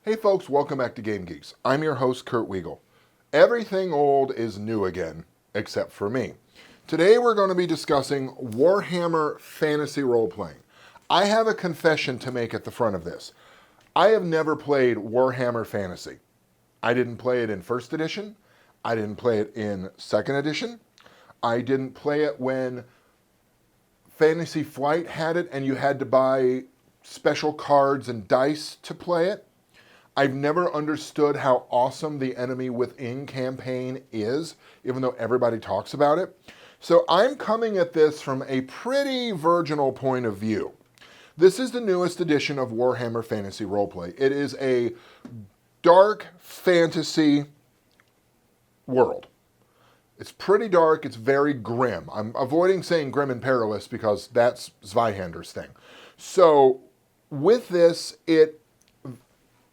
Hey folks, welcome back to Game Geeks. I'm your host, Kurt Wiegel. Everything old is new again, except for me. Today we're going to be discussing Warhammer Fantasy Role-Playing. I have a confession to make at the front of this. I have never played Warhammer Fantasy. I didn't play it in 1st edition. I didn't play it in 2nd edition. I didn't play it when Fantasy Flight had it and you had to buy special cards and dice to play it. I've never understood how awesome the Enemy Within campaign is, even though everybody talks about it. So I'm coming at this from a pretty virginal point of view. This is the newest edition of Warhammer Fantasy Roleplay. It is a dark fantasy world. It's pretty dark, it's very grim. I'm avoiding saying grim and perilous because that's Zweihander's thing. So with this,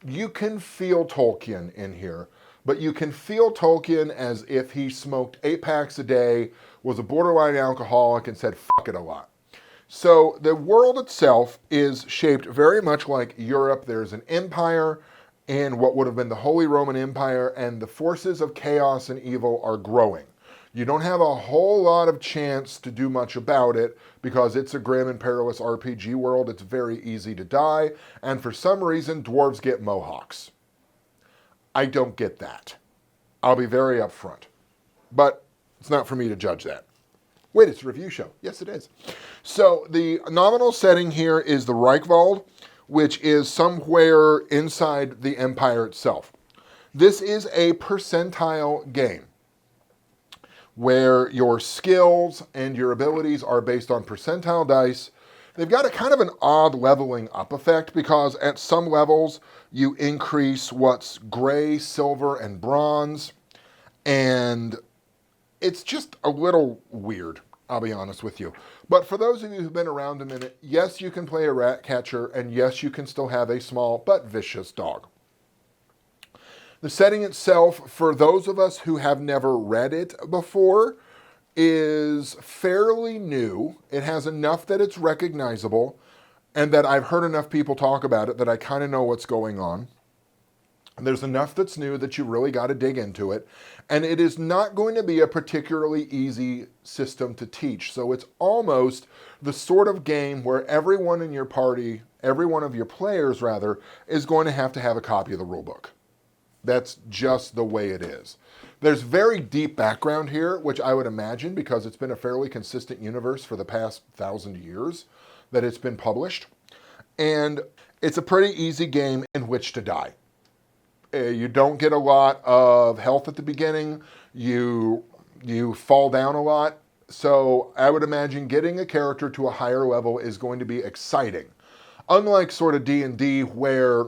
you can feel Tolkien in here, but you can feel Tolkien as if he smoked 8 packs a day, was a borderline alcoholic, and said fuck it a lot. So the world itself is shaped very much like Europe. There's an empire in what would have been the Holy Roman Empire, and the forces of chaos and evil are growing. You don't have a whole lot of chance to do much about it because it's a grim and perilous RPG world. It's very easy to die, and for some reason, dwarves get mohawks. I don't get that. I'll be very upfront. But it's not for me to judge that. Wait, it's a review show. Yes, it is. So the nominal setting here is the Reichwald, which is somewhere inside the Empire itself. This is a percentile game, where your skills and your abilities are based on percentile dice. They've got a kind of an odd leveling up effect because at some levels you increase what's gray, silver, and bronze, and it's just a little weird, I'll be honest with you. But for those of you who've been around a minute, yes, you can play a rat catcher, and yes, you can still have a small but vicious dog. The setting itself, for those of us who have never read it before, is fairly new. It has enough that it's recognizable and that I've heard enough people talk about it that I kind of know what's going on. There's enough that's new that you really got to dig into it. And it is not going to be a particularly easy system to teach. So it's almost the sort of game where everyone in your party, every one of your players rather, is going to have a copy of the rulebook. That's just the way it is. There's very deep background here, which I would imagine, because it's been a fairly consistent universe for the past 1,000 years that it's been published. And it's a pretty easy game in which to die. You don't get a lot of health at the beginning. You fall down a lot. So I would imagine getting a character to a higher level is going to be exciting. Unlike sort of D&D where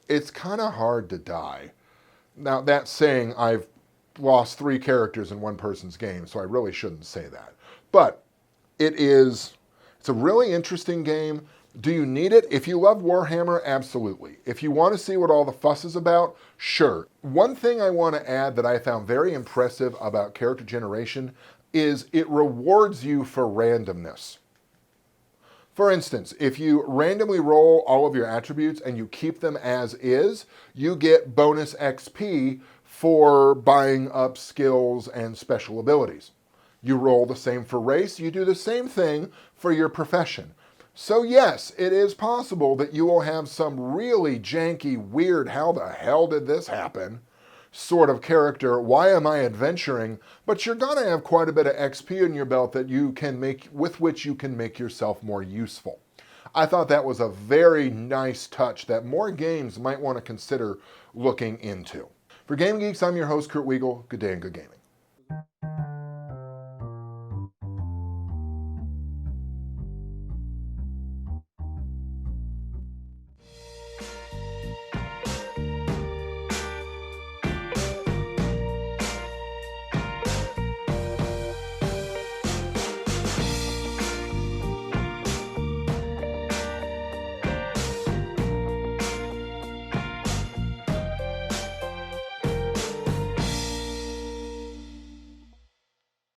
it's kind of hard to die. Now, that's saying I've lost 3 characters in one person's game, so I really shouldn't say that. But it's a really interesting game. Do you need it? If you love Warhammer, absolutely. If you want to see what all the fuss is about, sure. One thing I want to add that I found very impressive about character generation is it rewards you for randomness. For instance, if you randomly roll all of your attributes and you keep them as is, you get bonus XP for buying up skills and special abilities. You roll the same for race, you do the same thing for your profession. So yes, it is possible that you will have some really janky, weird, how the hell did this happen sort of character, why am I adventuring? But you're gonna have quite a bit of XP in your belt that you can make, with which you can make yourself more useful. I thought that was a very nice touch that more games might want to consider looking into. For Game Geeks, I'm your host, Kurt Wiegel. Good day and good gaming.